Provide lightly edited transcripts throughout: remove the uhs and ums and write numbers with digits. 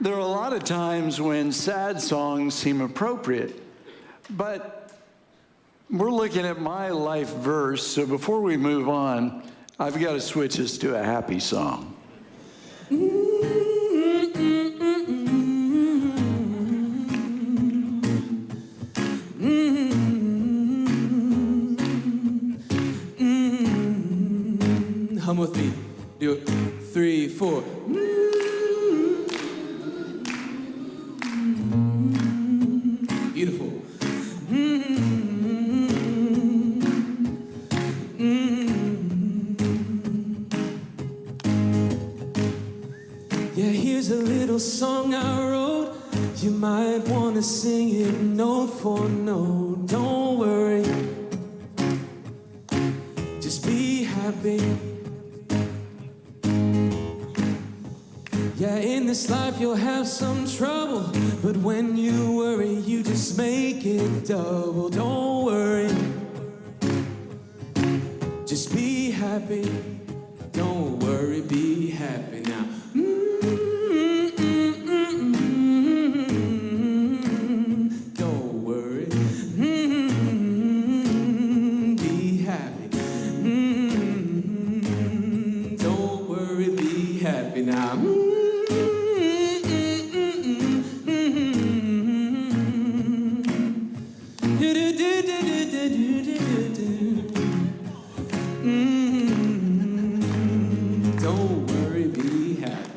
There are a lot of times when sad songs seem appropriate, but we're looking at my life verse, so before we move on, I've got to switch us to a happy song. Hum with me. Do it. 3, 4. Beautiful. Yeah, here's a little song I wrote. You might want to sing it note for note. Don't worry. Just be happy. Yeah, in this life you'll have some trouble, but when you worry, you just make it double. Don't worry, just be happy. Don't worry, be happy now. Don't worry, be happy. Don't worry, be happy now. Don't worry, be happy.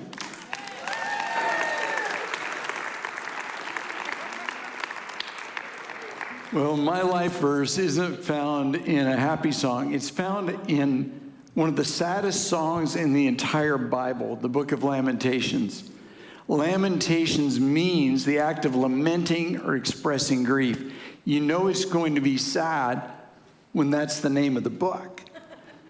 Well, my life verse isn't found in a happy song. It's found in one of the saddest songs in the entire Bible, the Book of Lamentations. Lamentations means the act of lamenting or expressing grief. You know it's going to be sad when that's the name of the book.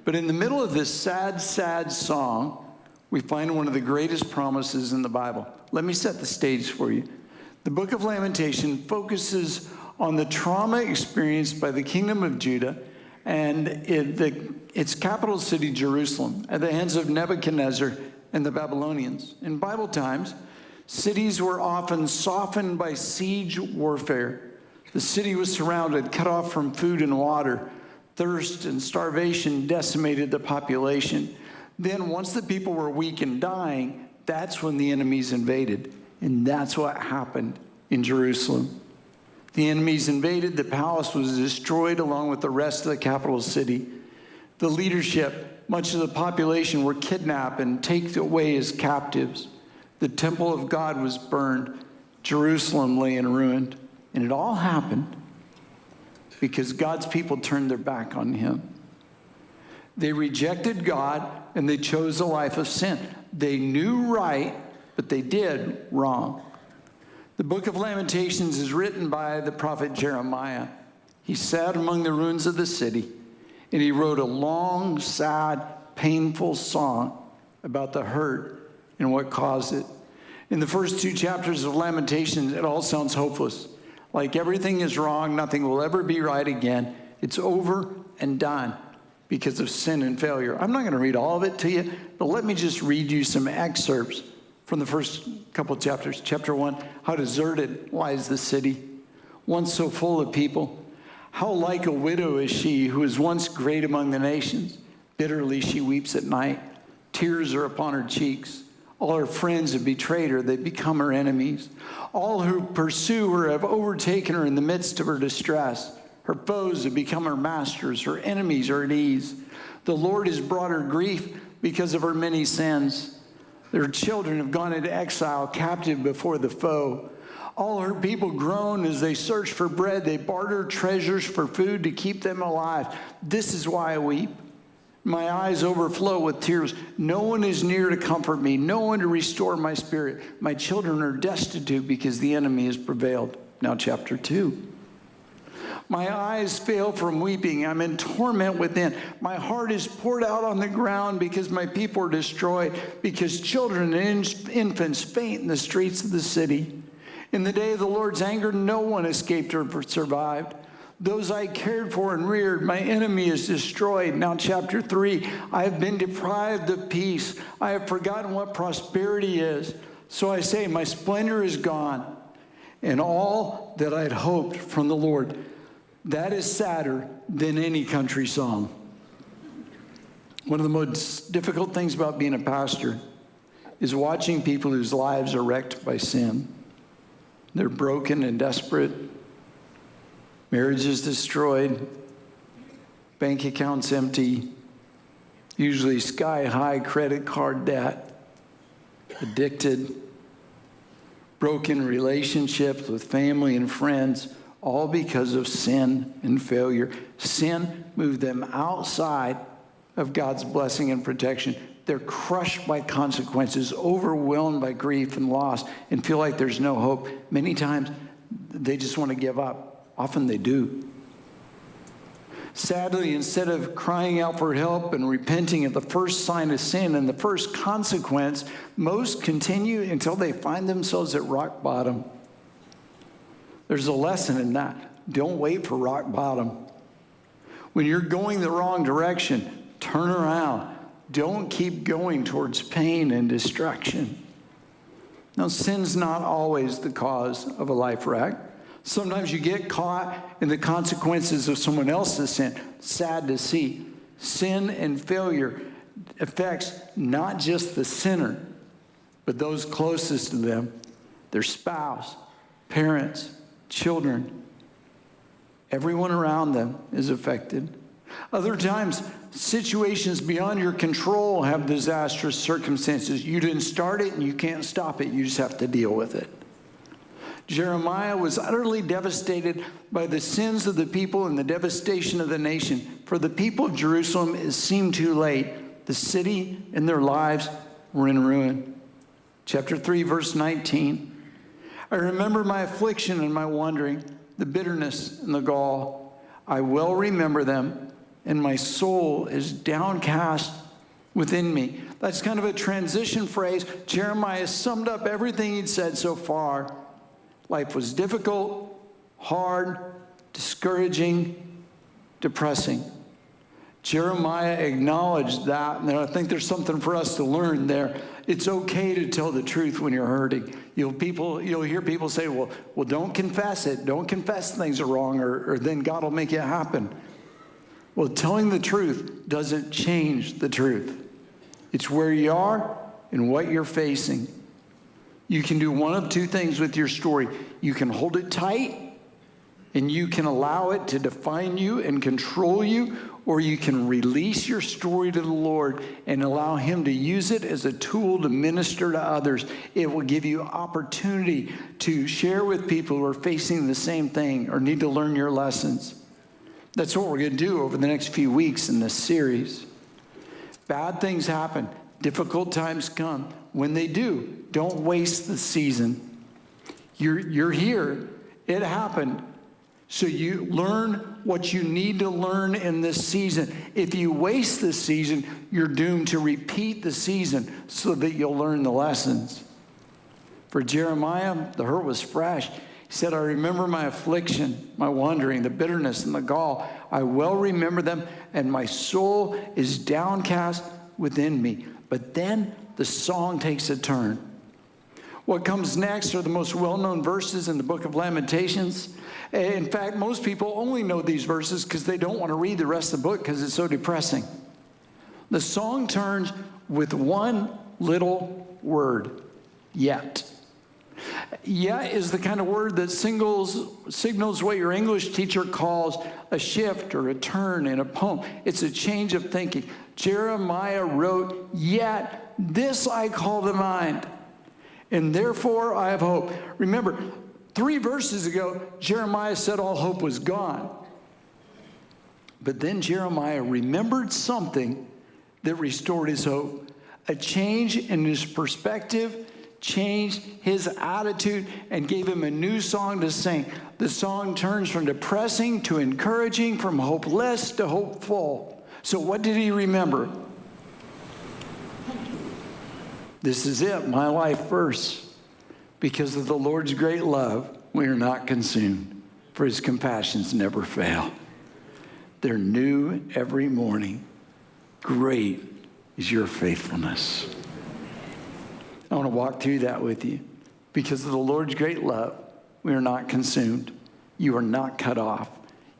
But in the middle of this sad, sad song, we find one of the greatest promises in the Bible. Let me set the stage for you. The Book of Lamentation focuses on the trauma experienced by the kingdom of Judah and its capital city, Jerusalem, at the hands of Nebuchadnezzar and the Babylonians. In Bible times, cities were often softened by siege warfare. The city was surrounded, cut off from food and water. Thirst and starvation decimated the population. Then once the people were weak and dying, that's when the enemies invaded. And that's what happened in Jerusalem. The enemies invaded, the palace was destroyed along with the rest of the capital city. The leadership, much of the population were kidnapped and taken away as captives. The temple of God was burned. Jerusalem lay in ruin. And it all happened because God's people turned their back on him. They rejected God and they chose a life of sin. They knew right, but they did wrong. The Book of Lamentations is written by the prophet Jeremiah. He sat among the ruins of the city, and he wrote a long, sad, painful song about the hurt and what caused it. In the first 2 chapters of Lamentations, it all sounds hopeless. Like everything is wrong, nothing will ever be right again. It's over and done because of sin and failure. I'm not going to read all of it to you, but let me just read you some excerpts from the first couple of chapters. Chapter 1, how deserted lies the city, once so full of people. How like a widow is she who was once great among the nations. Bitterly she weeps at night. Tears are upon her cheeks. All her friends have betrayed her. They become her enemies. All who pursue her have overtaken her in the midst of her distress. Her foes have become her masters. Her enemies are at ease. The Lord has brought her grief because of her many sins. Their children have gone into exile, captive before the foe. All her people groan as they search for bread. They barter treasures for food to keep them alive. This is why I weep. My eyes overflow with tears. No one is near to comfort me, no one to restore my spirit. My children are destitute because the enemy has prevailed. Now chapter 2. My eyes fail from weeping. I'm in torment within. My heart is poured out on the ground because my people are destroyed, because children and infants faint in the streets of the city. In the day of the Lord's anger, no one escaped or survived. Those I cared for and reared, my enemy is destroyed. Now chapter 3, I have been deprived of peace. I have forgotten what prosperity is. So I say, my splendor is gone, and all that I'd hoped from the Lord. That is sadder than any country song. One of the most difficult things about being a pastor is watching people whose lives are wrecked by sin. They're broken and desperate. Marriage is destroyed. Bank accounts empty. Usually sky-high credit card debt. Addicted. Broken relationships with family and friends, all because of sin and failure. Sin moved them outside of God's blessing and protection. They're crushed by consequences, overwhelmed by grief and loss, and feel like there's no hope. Many times, they just want to give up. Often they do. Sadly, instead of crying out for help and repenting at the first sign of sin and the first consequence, most continue until they find themselves at rock bottom. There's a lesson in that. Don't wait for rock bottom. When you're going the wrong direction, turn around. Don't keep going towards pain and destruction. Now, sin's not always the cause of a life wreck. Sometimes you get caught in the consequences of someone else's sin. Sad to see. Sin and failure affects not just the sinner, but those closest to them, their spouse, parents, children. Everyone around them is affected. Other times, situations beyond your control have disastrous circumstances. You didn't start it and you can't stop it. You just have to deal with it. Jeremiah was utterly devastated by the sins of the people and the devastation of the nation. For the people of Jerusalem, it seemed too late. The city and their lives were in ruin. Chapter 3, verse 19. I remember my affliction and my wandering, the bitterness and the gall. I well remember them, and my soul is downcast within me. That's kind of a transition phrase. Jeremiah summed up everything he'd said so far. Life was difficult, hard, discouraging, depressing. Jeremiah acknowledged that, and I think there's something for us to learn there. It's okay to tell the truth when you're hurting. You'll hear people say, well, don't confess it. Don't confess things are wrong, or then God will make it happen. Well, telling the truth doesn't change the truth. It's where you are and what you're facing. You can do one of two things with your story. You can hold it tight, and you can allow it to define you and control you, or you can release your story to the Lord and allow Him to use it as a tool to minister to others. It will give you opportunity to share with people who are facing the same thing or need to learn your lessons. That's what we're going to do over the next few weeks in this series. Bad things happen. Difficult times come. When they do, don't waste the season. You're here. It happened. So you learn what you need to learn in this season. If you waste this season, you're doomed to repeat the season so that you'll learn the lessons. For Jeremiah, the hurt was fresh. He said, I remember my affliction, my wandering, the bitterness and the gall. I well remember them, and my soul is downcast within me. But then the song takes a turn. What comes next are the most well-known verses in the Book of Lamentations. In fact, most people only know these verses because they don't want to read the rest of the book because it's so depressing. The song turns with one little word, yet. Yet is the kind of word that signals what your English teacher calls a shift or a turn in a poem. It's a change of thinking. Jeremiah wrote, yet this I call to mind, and therefore I have hope. Remember, 3 verses ago, Jeremiah said all hope was gone. But then Jeremiah remembered something that restored his hope. A change in his perspective changed his attitude and gave him a new song to sing. The song turns from depressing to encouraging, from hopeless to hopeful. So what did he remember? This is it, my life verse. Because of the Lord's great love, we are not consumed, for His compassions never fail. They're new every morning. Great is your faithfulness. I want to walk through that with you. Because of the Lord's great love, we are not consumed. You are not cut off.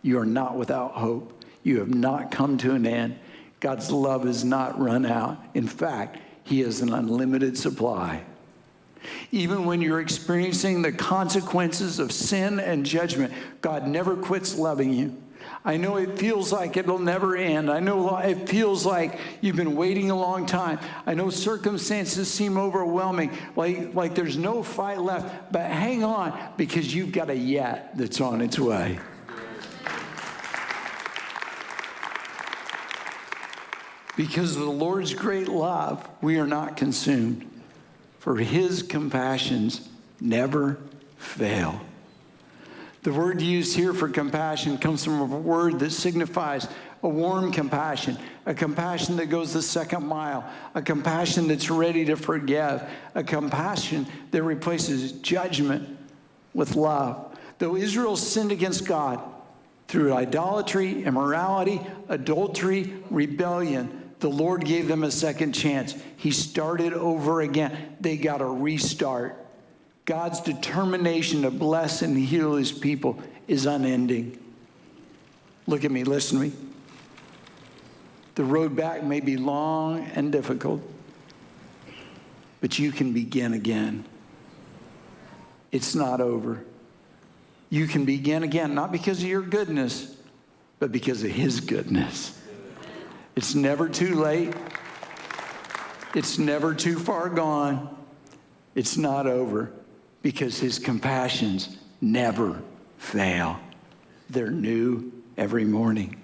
You are not without hope. You have not come to an end. God's love has not run out. In fact, he has an unlimited supply. Even when you're experiencing the consequences of sin and judgment, God never quits loving you. I know it feels like it'll never end. I know it feels like you've been waiting a long time. I know circumstances seem overwhelming, like there's no fight left. But hang on, because you've got a yet that's on its way. Because of the Lord's great love, we are not consumed, for his compassions never fail. The word used here for compassion comes from a word that signifies a warm compassion, a compassion that goes the second mile, a compassion that's ready to forgive, a compassion that replaces judgment with love. Though Israel sinned against God through idolatry, immorality, adultery, rebellion, the Lord gave them a second chance. He started over again. They got a restart. God's determination to bless and heal his people is unending. Look at me, listen to me. The road back may be long and difficult, but you can begin again. It's not over. You can begin again, not because of your goodness, but because of his goodness. It's never too late. It's never too far gone. It's not over. Because his compassions never fail. They're new every morning.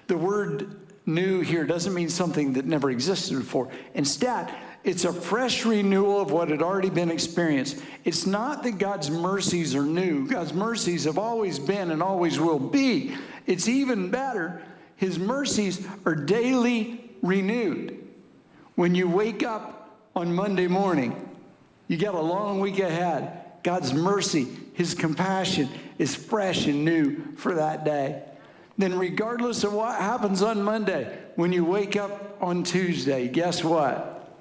The word new here doesn't mean something that never existed before. Instead, it's a fresh renewal of what had already been experienced. It's not that God's mercies are new. God's mercies have always been and always will be. It's even better. His mercies are daily renewed. When you wake up on Monday morning, you got a long week ahead. God's mercy, his compassion is fresh and new for that day. Then regardless of what happens on Monday, when you wake up on Tuesday, guess what?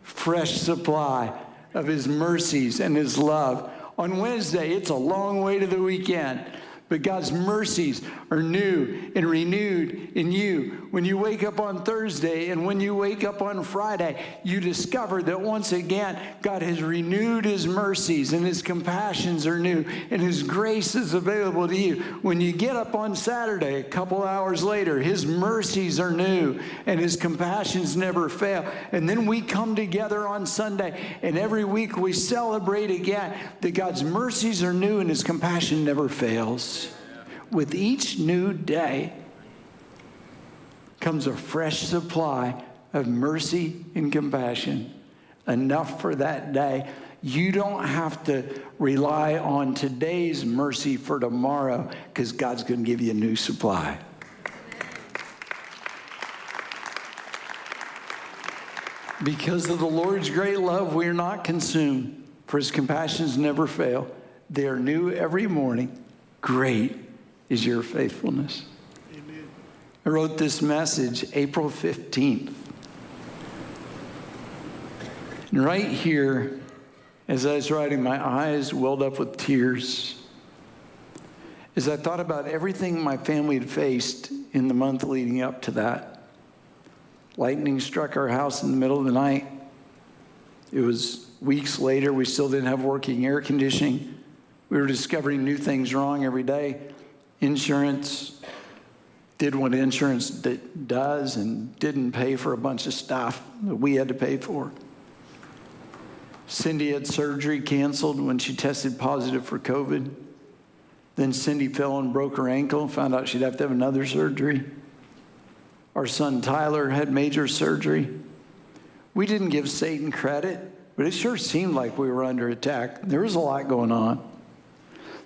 Fresh supply of his mercies and his love. On Wednesday, it's a long way to the weekend. But God's mercies are new and renewed in you. When you wake up on Thursday and when you wake up on Friday, you discover that once again, God has renewed his mercies and his compassions are new and his grace is available to you. When you get up on Saturday, a couple hours later, his mercies are new and his compassions never fail. And then we come together on Sunday and every week we celebrate again that God's mercies are new and his compassion never fails. With each new day comes a fresh supply of mercy and compassion, enough for that day. You don't have to rely on today's mercy for tomorrow because God's going to give you a new supply. Because of the Lord's great love, we are not consumed, for his compassions never fail. They are new every morning. Great is your faithfulness. Amen. I wrote this message April 15th. And right here, as I was writing, my eyes welled up with tears as I thought about everything my family had faced in the month leading up to that. Lightning struck our house in the middle of the night. It was weeks later. We still didn't have working air conditioning. We were discovering new things wrong every day. Insurance did what insurance does and didn't pay for a bunch of stuff that we had to pay for. Cindy had surgery canceled when she tested positive for COVID. Then Cindy fell and broke her ankle, found out she'd have to have another surgery. Our son Tyler had major surgery. We didn't give Satan credit, but it sure seemed like we were under attack. There was a lot going on.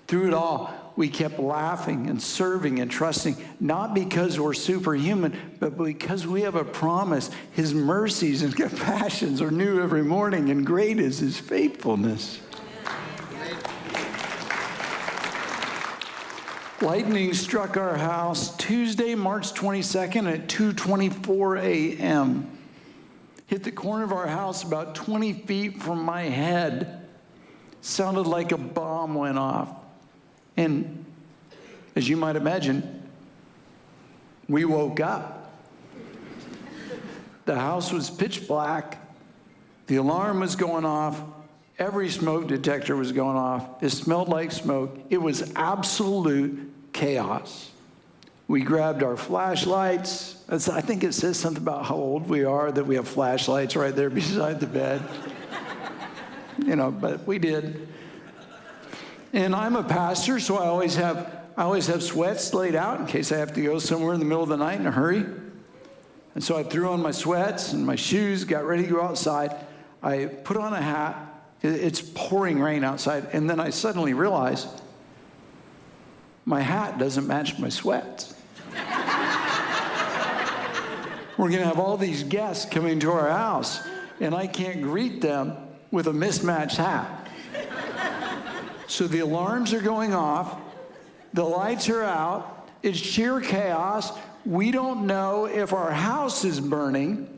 Through it all, we kept laughing and serving and trusting, not because we're superhuman, but because we have a promise. His mercies and compassions are new every morning, and great is his faithfulness. Lightning struck our house Tuesday, March 22nd at 2:24 a.m. hit the corner of our house about 20 feet from my head. Sounded like a bomb went off. And as you might imagine, we woke up. The house was pitch black. The alarm was going off. Every smoke detector was going off. It smelled like smoke. It was absolute chaos. We grabbed our flashlights. I think it says something about how old we are, that we have flashlights right there beside the bed. But we did. And I'm a pastor, so I always have sweats laid out in case I have to go somewhere in the middle of the night in a hurry. And so I threw on my sweats and my shoes, got ready to go outside. I put on a hat. It's pouring rain outside. And then I suddenly realized my hat doesn't match my sweats. We're going to have all these guests coming to our house, and I can't greet them with a mismatched hat. So the alarms are going off. The lights are out. It's sheer chaos. We don't know if our house is burning.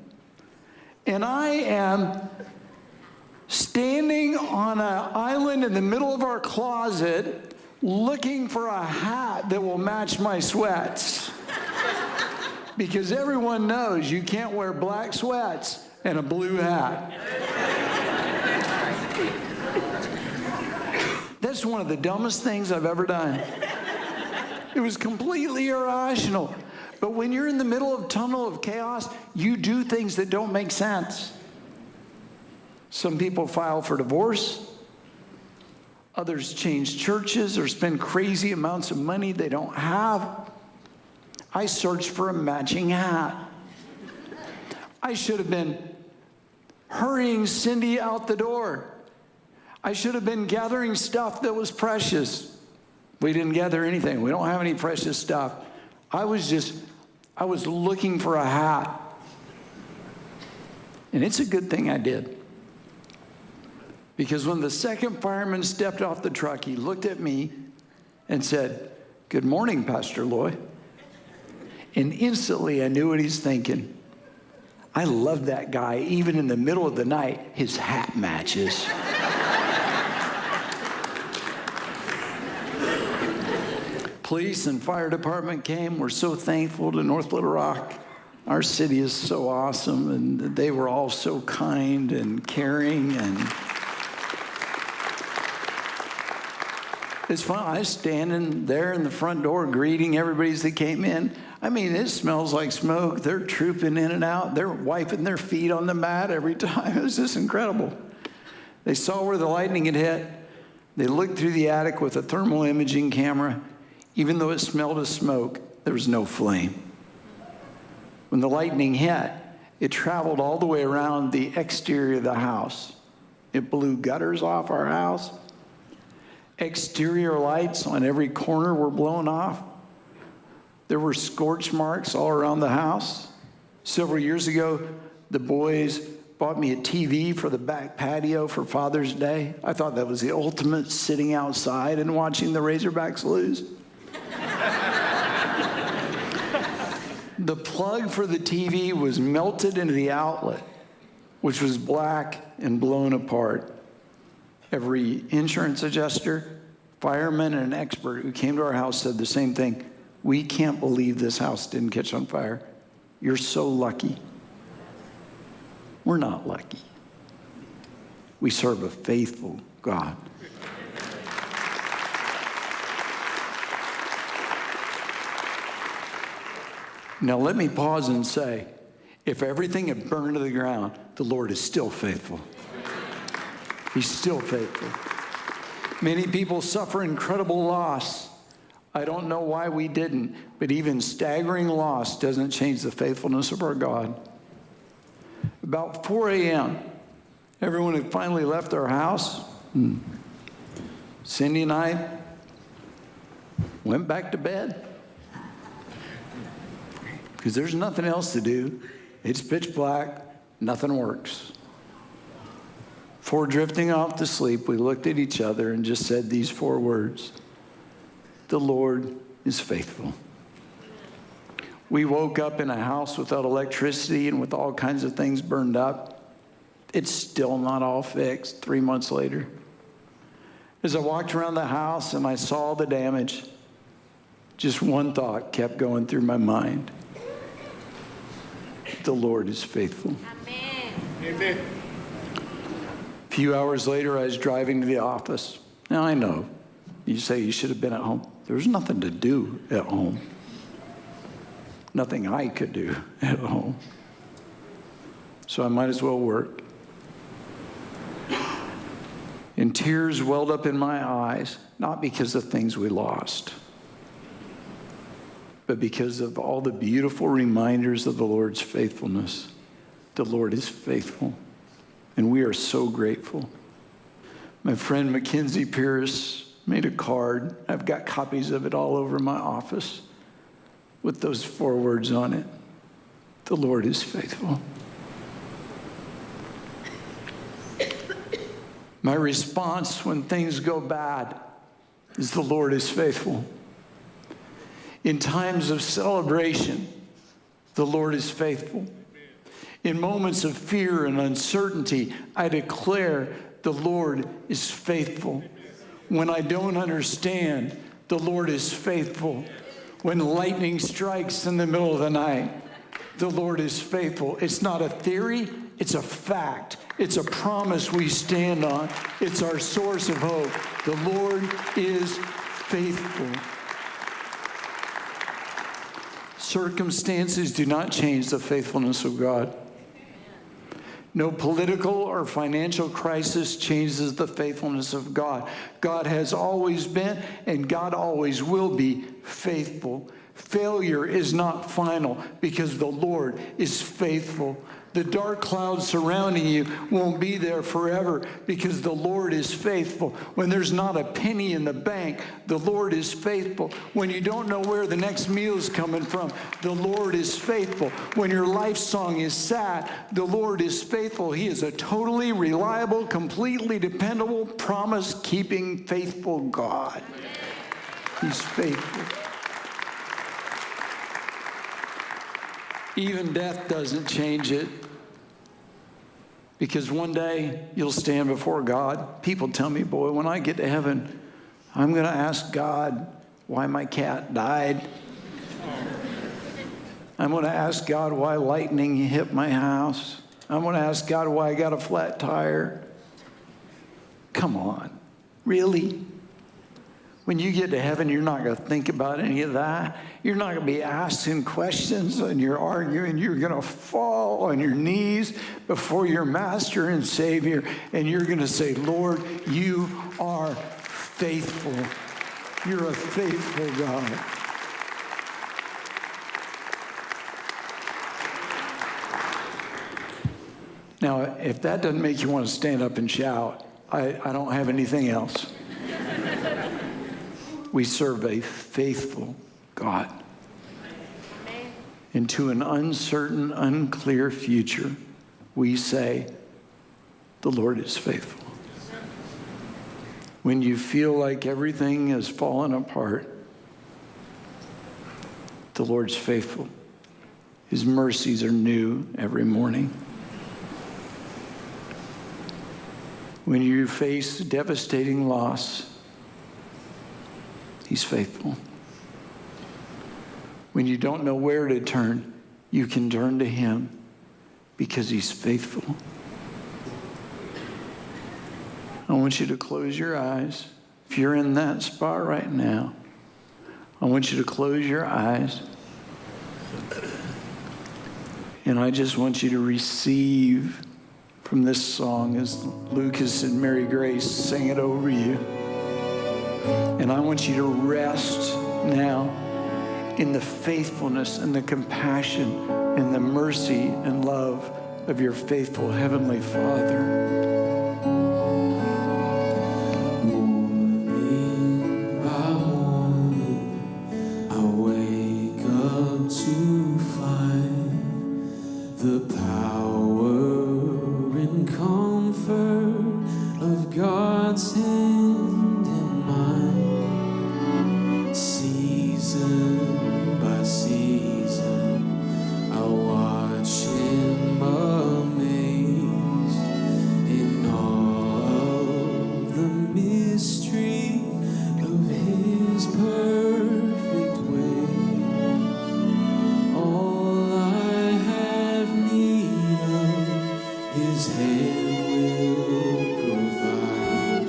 And I am standing on an island in the middle of our closet looking for a hat that will match my sweats. Because everyone knows you can't wear black sweats and a blue hat. That's one of the dumbest things I've ever done. It was completely irrational. But when you're in the middle of a tunnel of chaos, you do things that don't make sense. Some people file for divorce. Others change churches or spend crazy amounts of money they don't have. I searched for a matching hat. I should have been hurrying Cindy out the door. I should have been gathering stuff that was precious. We didn't gather anything. We don't have any precious stuff. I was looking for a hat. And it's a good thing I did. Because when the second fireman stepped off the truck, he looked at me and said, "Good morning, Pastor Loy." And instantly I knew what he's thinking. I love that guy. Even in the middle of the night, his hat matches. Police and fire department came. We're so thankful to North Little Rock. Our city is so awesome, and they were all so kind and caring. And it's fun. I was standing there in the front door greeting everybody as they came in. I mean, it smells like smoke. They're trooping in and out. They're wiping their feet on the mat every time. It was just incredible. They saw where the lightning had hit. They looked through the attic with a thermal imaging camera. Even though it smelled of smoke, there was no flame. When the lightning hit, it traveled all the way around the exterior of the house. It blew gutters off our house. Exterior lights on every corner were blown off. There were scorch marks all around the house. Several years ago, the boys bought me a TV for the back patio for Father's Day. I thought that was the ultimate sitting outside and watching the Razorbacks lose. The plug for the TV was melted into the outlet, which was black and blown apart. Every insurance adjuster, fireman, and an expert who came to our house said the same thing. "We can't believe this house didn't catch on fire. You're so lucky." We're not lucky. We serve a faithful God. Now let me pause and say, if everything had burned to the ground, the Lord is still faithful. He's still faithful. Many people suffer incredible loss. I don't know why we didn't, but even staggering loss doesn't change the faithfulness of our God. About 4 a.m., everyone had finally left our house. Cindy and I went back to bed because there's nothing else to do. It's pitch black. Nothing works. Before drifting off to sleep, we looked at each other and just said these 4 words: "The Lord is faithful." We woke up in a house without electricity and with all kinds of things burned up. It's still not all fixed 3 months later. As I walked around the house and I saw the damage, just one thought kept going through my mind. The Lord is faithful. Amen. Amen. A few hours later, I was driving to the office. Now, I know you say you should have been at home. There was nothing to do at home. Nothing I could do at home. So I might as well work. And tears welled up in my eyes, not because of things we lost, but because of all the beautiful reminders of the Lord's faithfulness. The Lord is faithful, and we are so grateful. My friend Mackenzie Pierce made a card. I've got copies of it all over my office with those 4 words on it. The Lord is faithful. My response when things go bad is the Lord is faithful. In times of celebration, the Lord is faithful. In moments of fear and uncertainty, I declare the Lord is faithful. When I don't understand, the Lord is faithful. When lightning strikes in the middle of the night, the Lord is faithful. It's not a theory, it's a fact. It's a promise we stand on. It's our source of hope. The Lord is faithful. Circumstances do not change the faithfulness of God. No political or financial crisis changes the faithfulness of God. God has always been and God always will be faithful. Failure is not final because the Lord is faithful. The dark clouds surrounding you won't be there forever because the Lord is faithful. When there's not a penny in the bank, the Lord is faithful. When you don't know where the next meal is coming from, the Lord is faithful. When your life song is sad, the Lord is faithful. He is a totally reliable, completely dependable, promise-keeping, faithful God. He's faithful. Even death doesn't change it. Because one day you'll stand before God. People tell me, boy, when I get to heaven, I'm going to ask God why my cat died. I'm going to ask God why lightning hit my house. I'm going to ask God why I got a flat tire. Come on. Really? When you get to heaven, you're not going to think about any of that. You're not going to be asking questions and you're arguing. You're going to fall on your knees before your Master and Savior, and you're going to say, Lord, you are faithful. You're a faithful God. Now, if that doesn't make you want to stand up and shout, I don't have anything else. We serve a faithful God. Into an uncertain, unclear future, we say, the Lord is faithful. When you feel like everything has fallen apart, the Lord's faithful. His mercies are new every morning. When you face devastating loss, He's faithful. When you don't know where to turn, you can turn to Him because He's faithful. I want you to close your eyes. If you're in that spot right now, I want you to close your eyes. And I just want you to receive from this song as Lucas and Mary Grace sing it over you. And I want you to rest now in the faithfulness and the compassion and the mercy and love of your faithful Heavenly Father. Morning by morning, I wake up to find the power and comfort of God's hand in mine. Season by season, mystery of his perfect way. All I have need of, his hand will provide.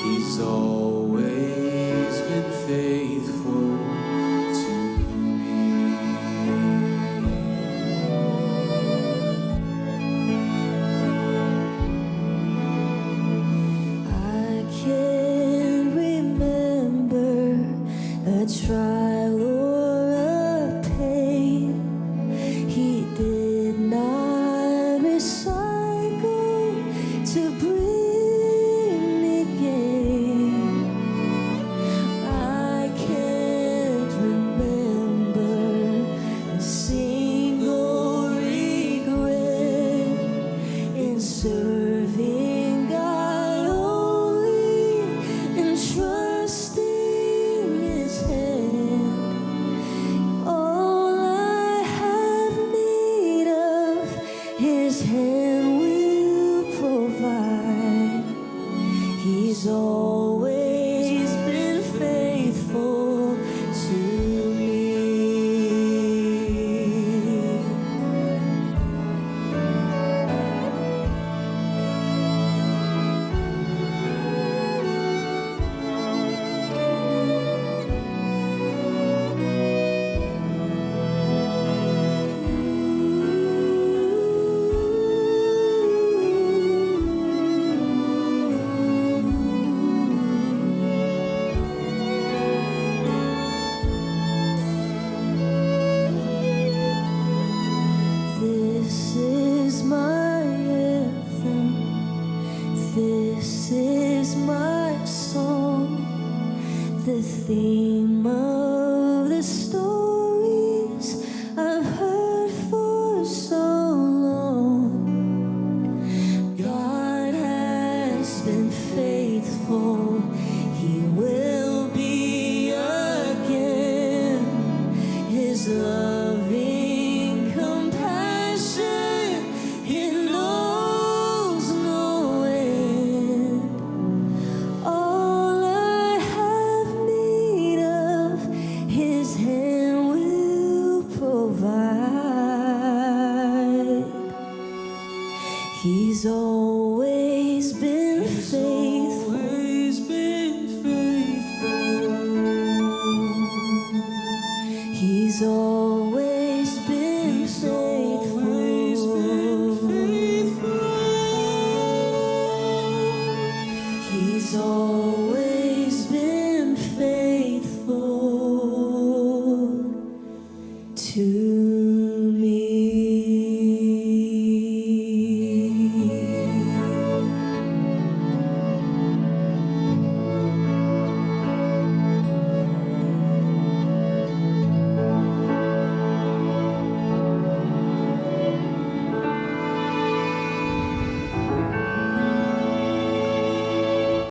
He's always been faithful to me. I can remember a trial or a pain. He did not recycle to bring me gain. I can't remember a single regret in serving God only and trusting His hand. All I have need of, His hand will provide. He's always been faithful to me. This is my anthem. This is my song. The theme of the stories I've heard for so long. God has been faithful. He will be again. His loving compassion, it knows no end. All I have need of, His hand will provide. He's always been faithful. Always been faithful. He's always been Always been faithful. He's always been faithful to